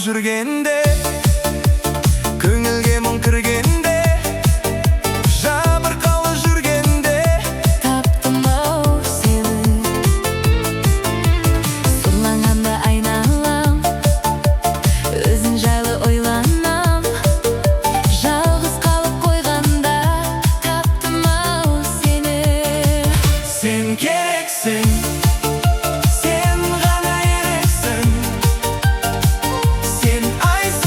жүргенде, көңілге мұң кіргенде, жабырқаулы жүргенде таптым-ау сені. Сұрланғанда айналам, өзің жайлы ойланам. Жалғыз қалып қойғанда таптым-ау сені. Сен керексің, сен ғана ерексің. Сен айсың,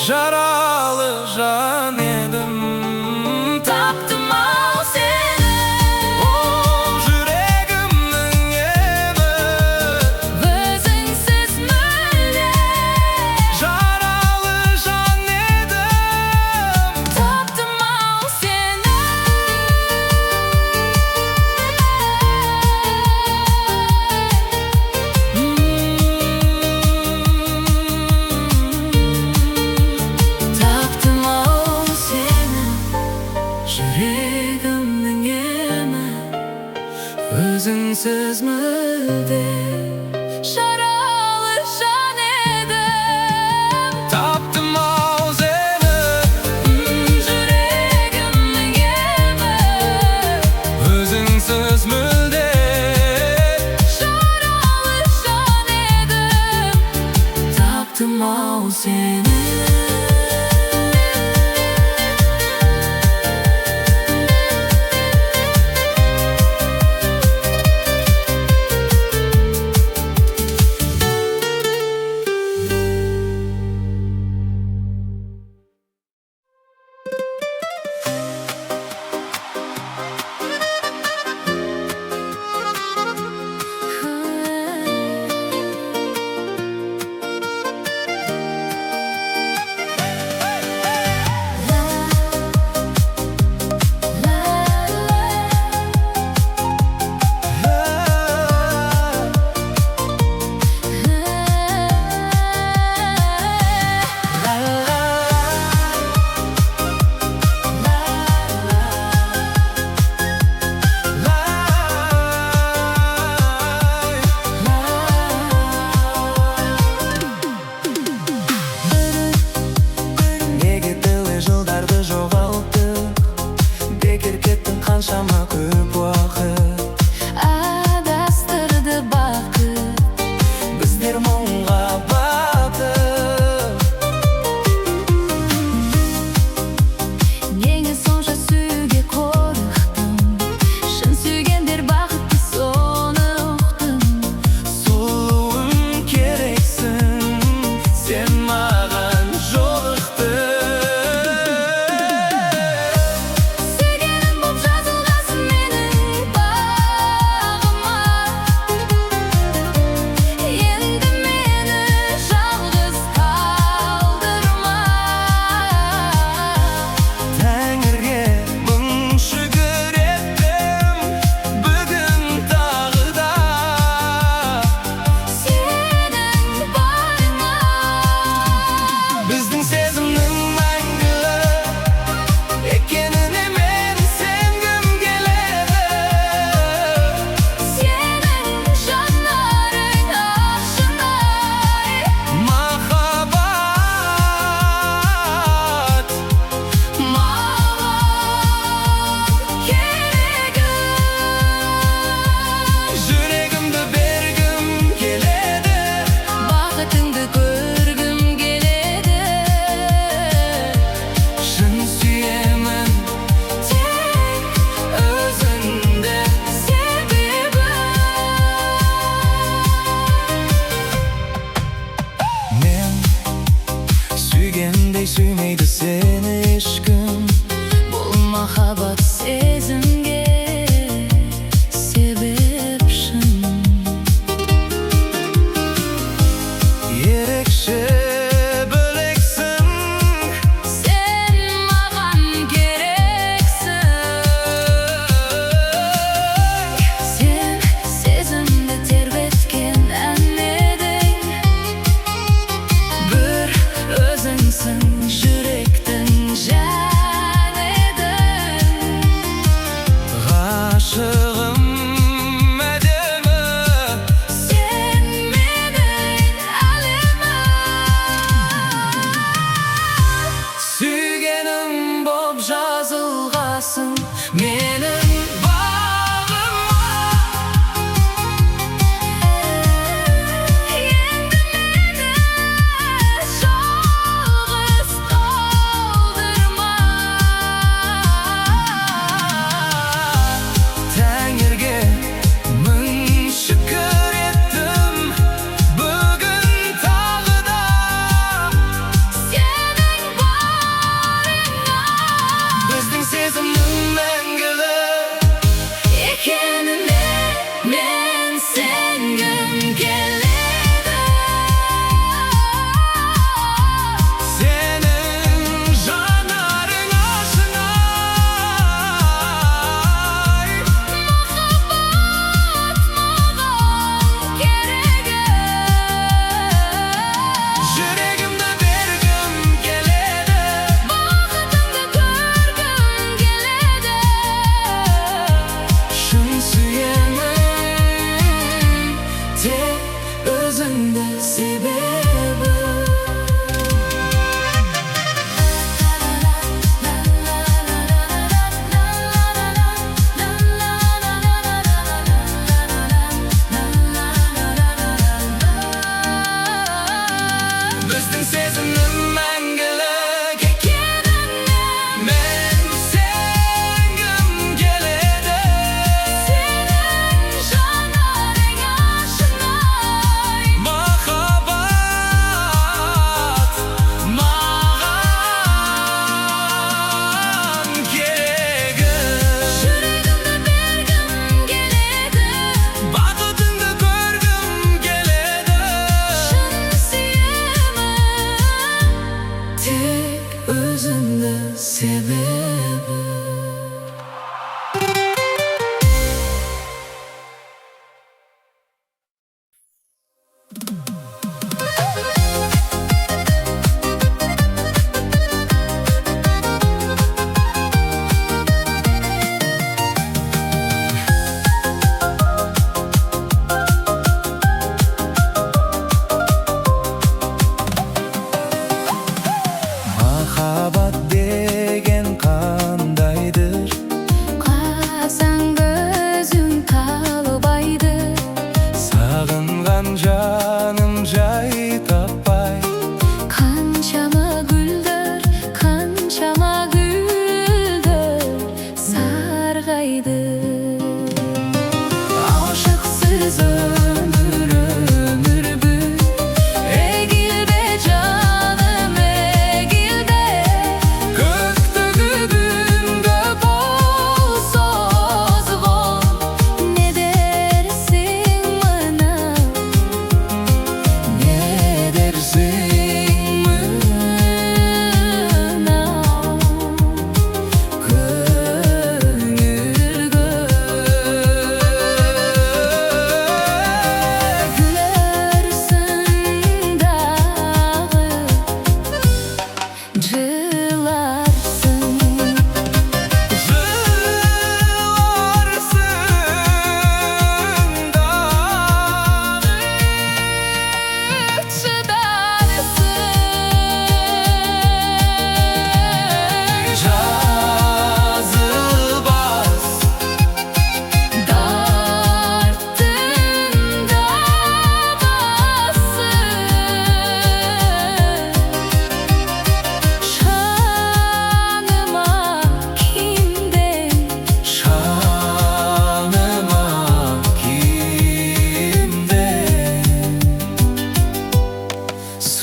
Jaralı can edim. Taptım al seni. O yüreğimnin emi. Özünsüz müldür. Jaralı can edim. Taptım al seni. Taptım al seni. Yüreğimnin emi. Özünsüz müldür. Jaralı can edim. Taptım al seni. Yüreğimnin emi. Özünsüz müldür. Jaralı can edim. Taptım al seni.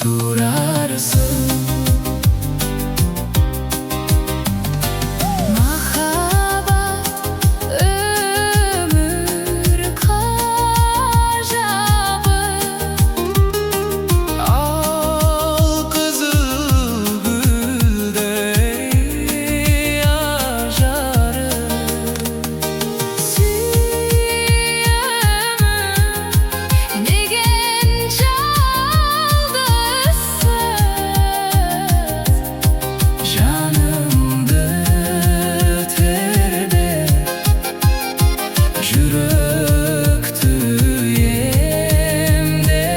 sorarsın. Mahabat ömür kajabı, Al kızıl gülde yaşarım. süyümü degen çaldı söz, Canımdı terde Jüröktü yemde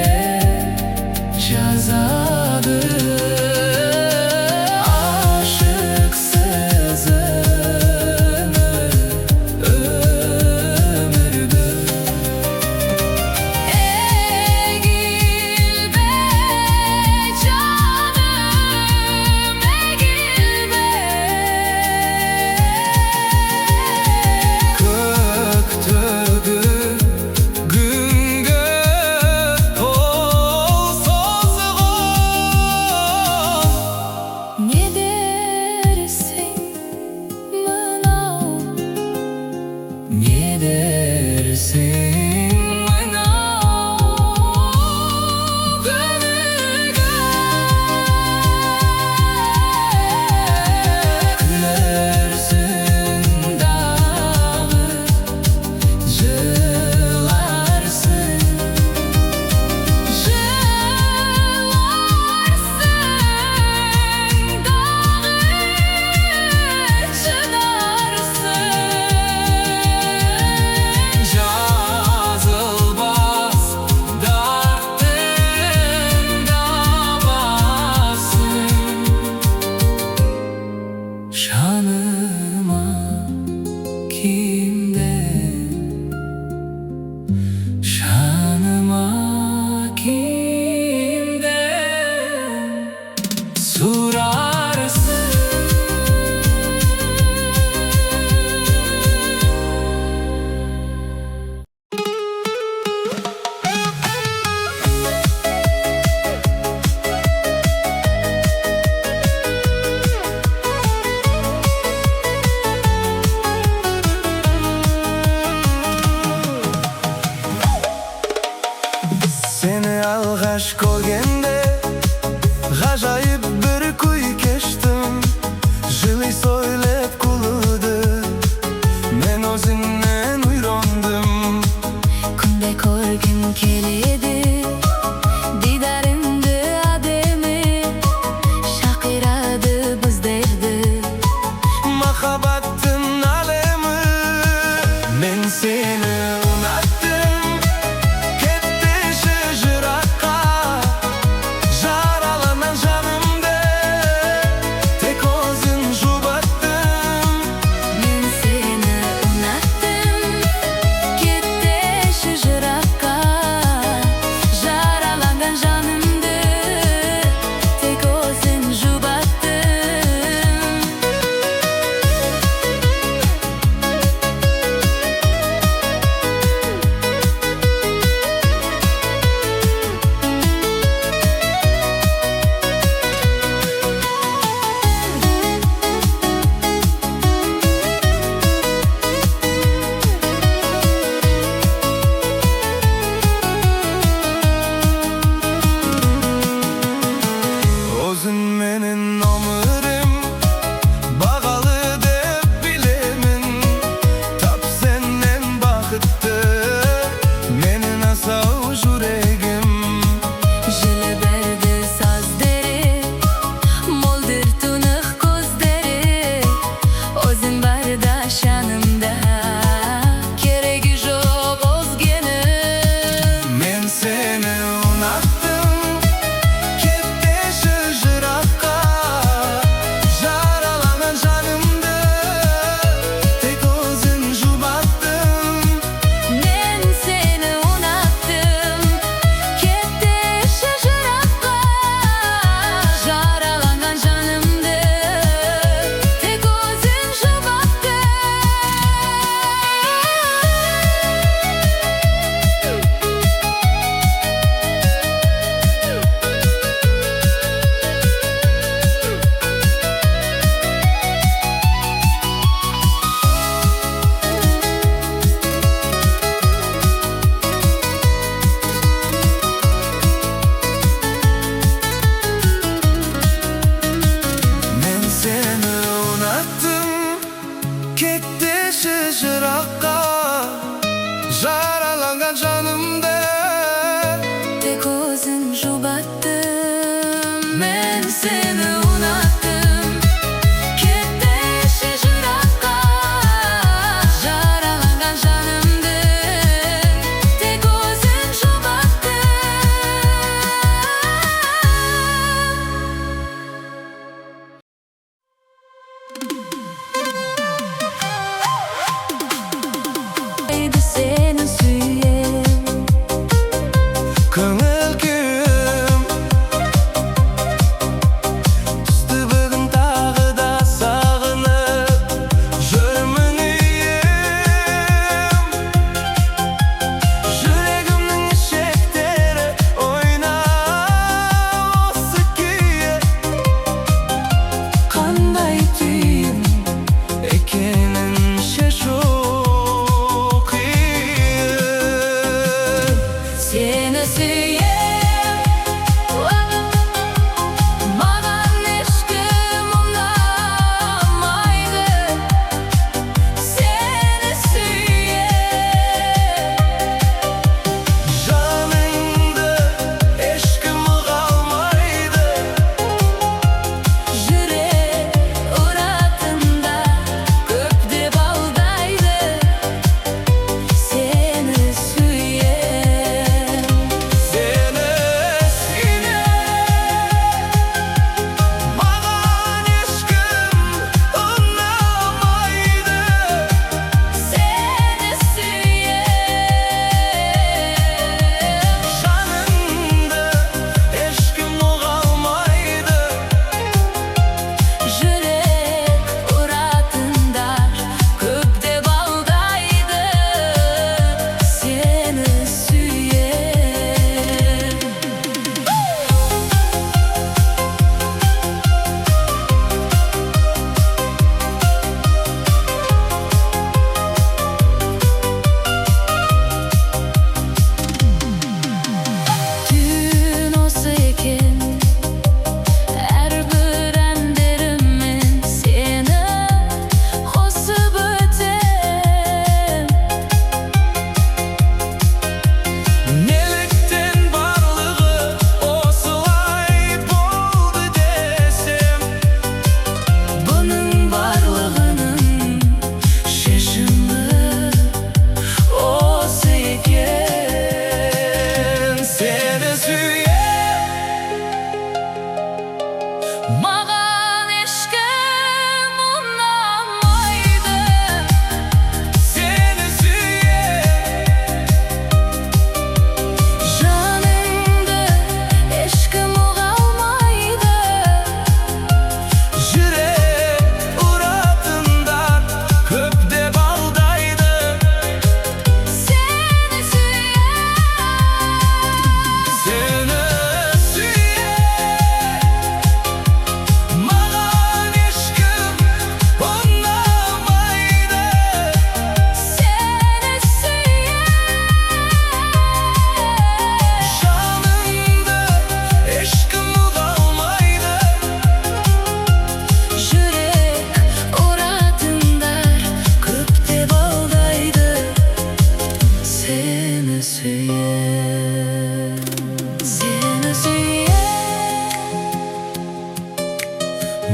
Jazadı Aşık sızını ömürgü egil be canım, egil be. Köktügü güngö sozğun Ne dersin mınav, Ne dersin mınav gönülge? Gülersin dağı Jılarsın Jılarsın, dağı çıdarsın. Жазылбас дәрттің дабасын Жаныма kimden Жаныма kimden Sorarsın Seni alğaç көргенде Ғажайып бір күй кештім Жылый сөйлеп күлуді Мен өзіңнен уйрондым Күнде көргім келеді дидарыңды адеми, шақырады біздерді. Махаббаттың әлемі Мен сені ұнаттым Кетпеші жыраққа Жараланан жаным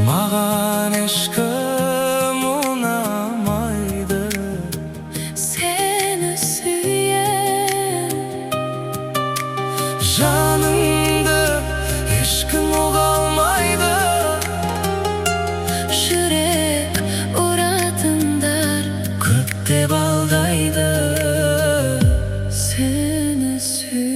Mağan eşkım unamaydı. Seni süyen Canımda eşkım oğalmaydı. Yürek uğratındar Kökte baldaydı. seni süyen.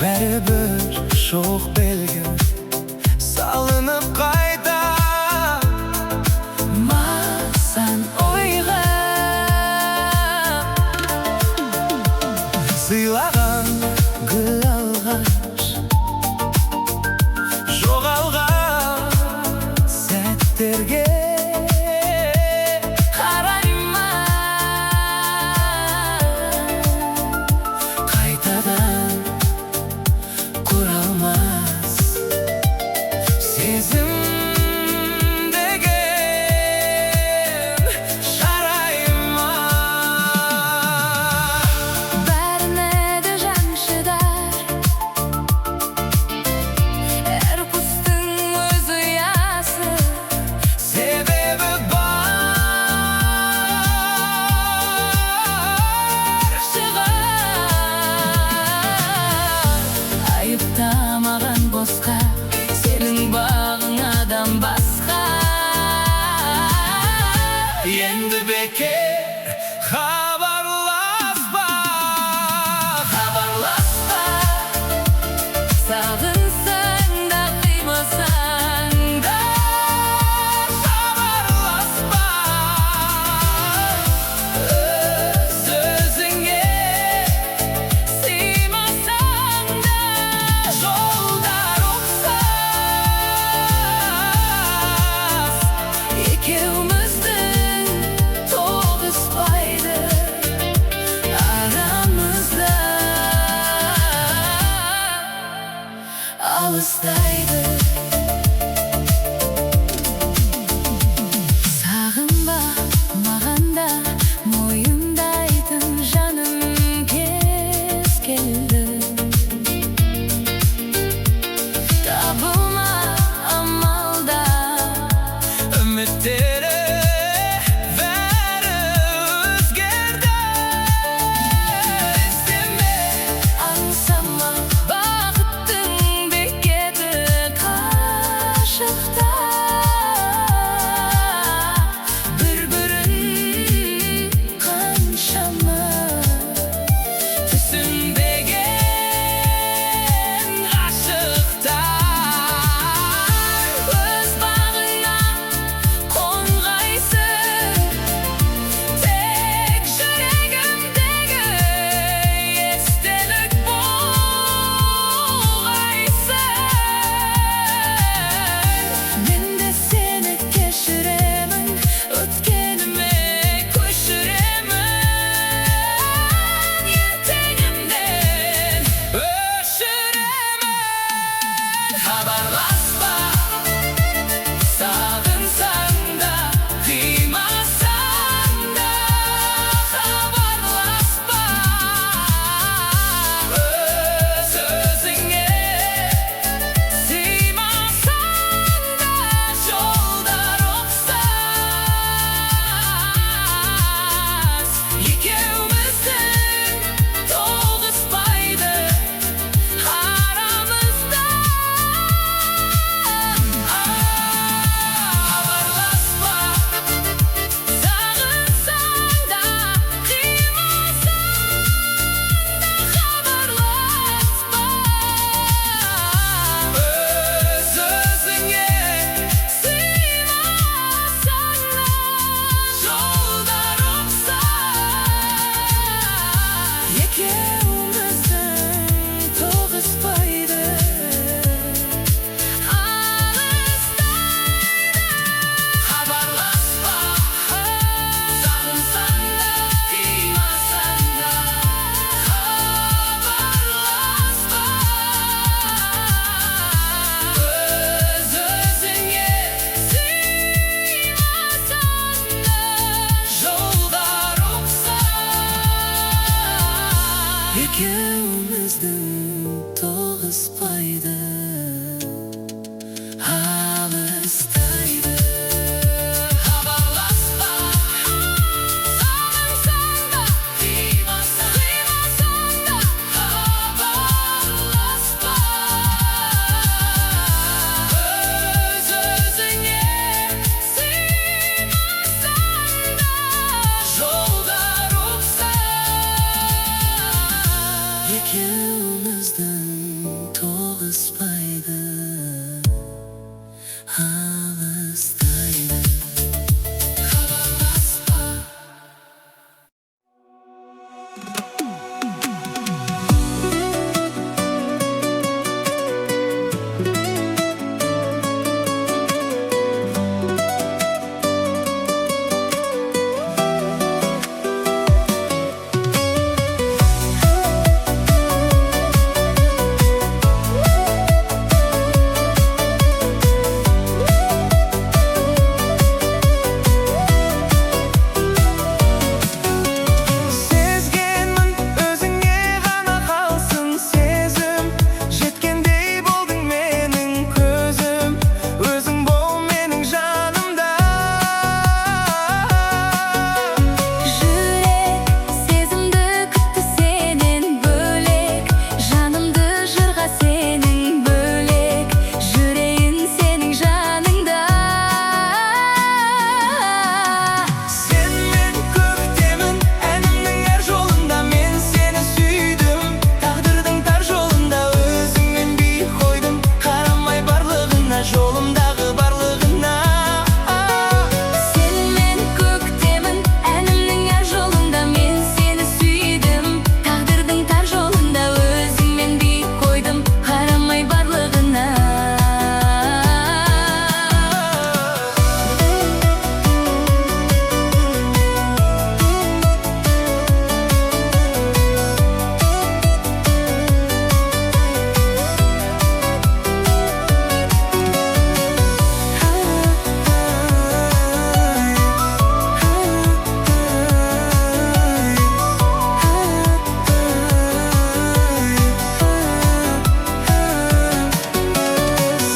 Beri bir şoq belgi salınıp kayda. Sen oyga Sıylagan gül alğaç жоғалған сәттерге қайтадан құралмас сезім деген жарайма. Bәріне де жан шыдар әр құстың өз ұясы Себебі бар шығар. Айыптамаған босқа сенің бағыңадан басқа. енді бекер хабарласпа. Хабарласпа, сағынсаң да қимасаң да. Хабарласпа, Өз өзіңе сыймасаң да. жолдар ұқсас, Екеуміздің тоғыспайды арамызда, алыстайды. Сағынба маған да мойындайтын жаным кез келді. Табылма амалда үміттері бәрі өзгерді. іздеме, аңсама бақыттың бекеті қашықта. Бір-бірін қаншама түсінбеген ғашықтар өз бағыңа қонғайсың. Тек жүрегімдегі естелік болғайсың. Мен де сені кешіремін, өткеніме көшіремін. Ертеңімнен өшіремін. хабарласпа, сағынсаң да қимасаң да. Хабарласпа, өз өзіңе сыймасаң да. Жолдар ұқсас, екеуміздің тоғыспайды арамызда. Хабарласпа, сағынсаң да қимасаң да. Хабарласпа, өз өзіңе сыймасаң да. Жолдар ұқсас, екеуміздің тоғыспайды алыстайды. Хабарласпа, сағынсаң да қимасаң да. Хабарласпа, өз өзіңе сыймасаң да. жолдар ұқсас, Екеуміздің тоғыспайды алыстайды. Хабарласпа, сағынсаң да қимасаң да. Хабарласпа, өз өзіңе сыймасаң да. жолдар ұқсас, Екеуміздің toğuspaydı, alыстайды. Хабарласпа. Сезгенмін өзіңе ғана қалсын сезім, жеткендей болдың менің көзім, өзің бол менің жанымда. Жүрек сезімді күтті сенен бөлек, жанымды жырға сенің бөлек, жүрейін сенің жаныңда. Сен мен көктемін, әнімнің әр жолында мен сені сүйдім. Тағдырдың тар жолында өзіңмен би қойдым, қарамай барлығына, жолымдағы барлығына. Сен мен көктемін, әнімнің әр жолында мен сені сүйдім. Тағдырдың тар жолында өзіңмен би қойдым, қарамай барлығына.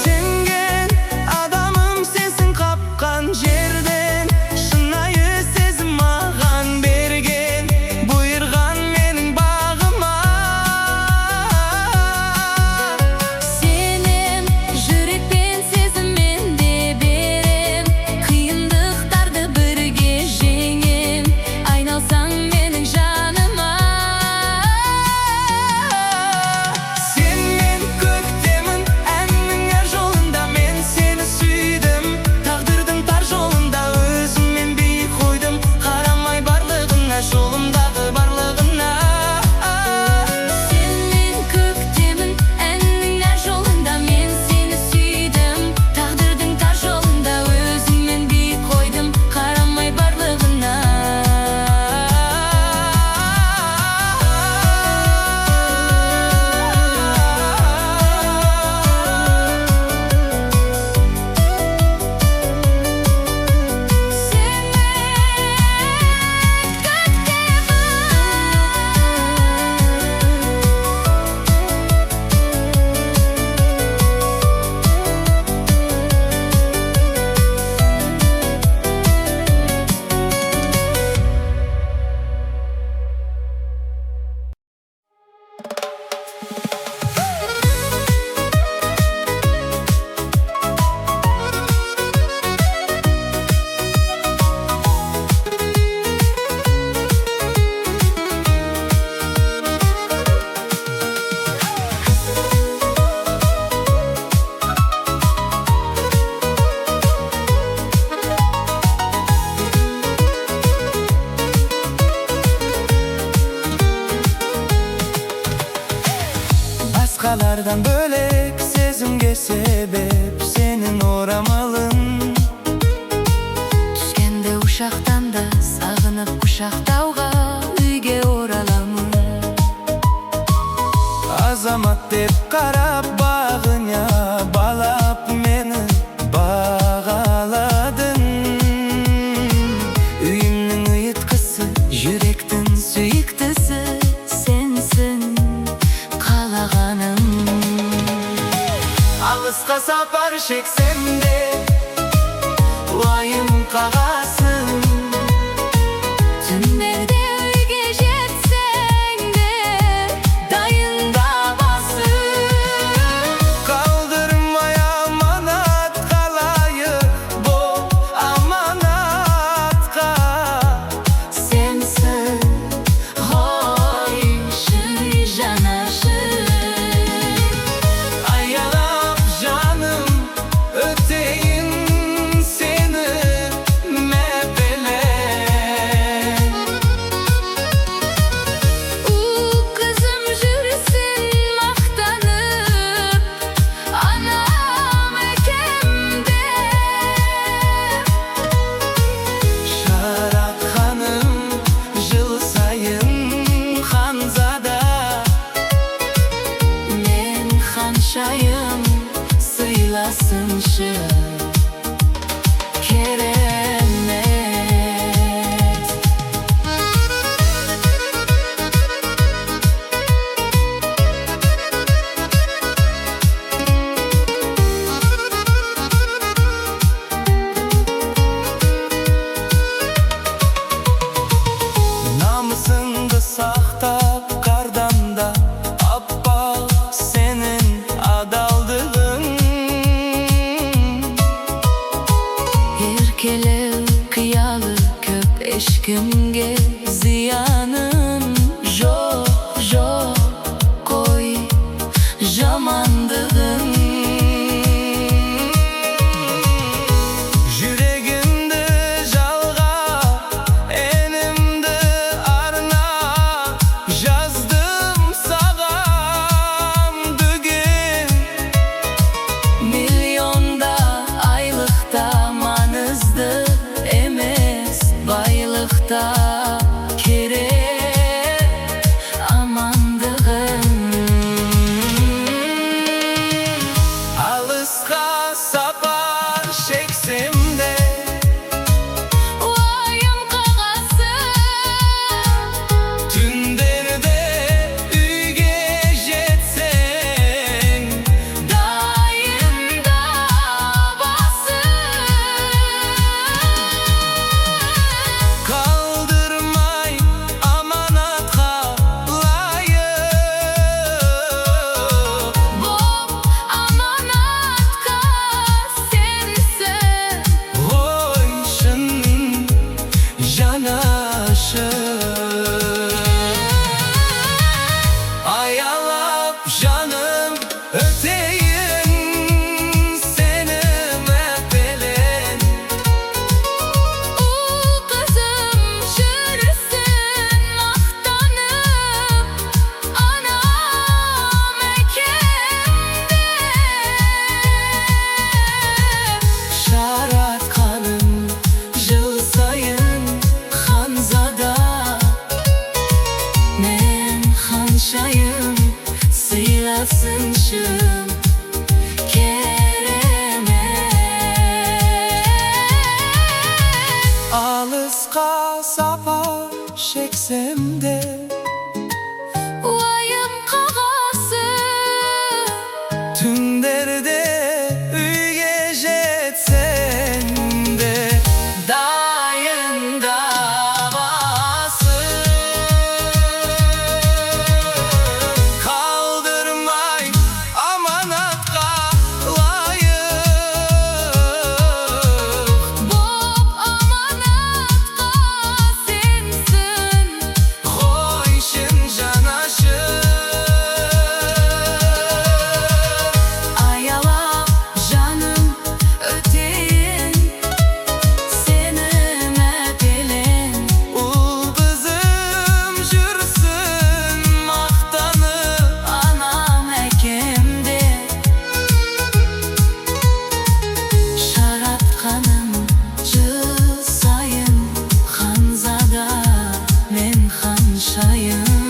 Сенген адамым сенсің, қапқан жерден шынайы сезім маған берген, бұйырған менің бағыма. Сенем жүрекпен сезіммен де берем, қиындықтарды бірге жеңем, айналсаң менің жаныма. Сен мен көктемін, әннің әр жолында мен сені сүйдім. Тағдырдың тар жолында өзіңмен би қойдым, қарамай барлығына, жолымдағы барлығына. Сен мен көктемін, әннің әр жолында мен сені сүйдім. Тағдырдың тар жолында өзіңмен би қойдым, қарамай барлығына. Басқалардан бөлек сезімге себеп сенің орамалың. Түскенде ұшақтан да сағынып құшақтауға үйге ораламын. Азамат деп қарап бағыңа балап мені бағаладың. Үйімнің ұйытқысы, жүректің сүйіктісі сенсің, қалағаным. Алысқа сапар шексем де уайым қағасың. Түндерде үйге жетсең де дайында басым. Қалдырмай аманат қалайық, бұл аманатқа. Сенсің ғой шын жанашыр. yanaşı keremet. Namısında sahta kardan da abba senin adaldığın. Erkelev kıyalı köp eşkimge ziyanın jo jo koy jamandığın. Yüreğimde jalga, enimde arna, yazdım sağam bugün. Milyonda aylıkta manızdı emes baylıkta kere amandığın. Alısqa sapar şeksimde Vayım qağası tünderde üyge jetseng. dayında bası Kaldırmay amanatqa layık. Bop amanatka sensin. Hoyşun yanaşı ayalap canım öteyin senim epelen. Ul kızım jürüsün maqtanıp anam ekemde. Şarat kanım jıl sayın Hanzada. Men hanşayım sıylasınşım keremet. Alısqa sapar şeksemde Vayım qağası tünderde üyge jetseng de dayında bası. Kaldırmay amanatqa layık. Bop amanatka sensin. Hoyşun yanaşı Ayalap canım öteyin senin epelen. ul kızım jürsün maqtanıp Anam ekemde şarap kanım jıl sayın Hanzada men hanşayım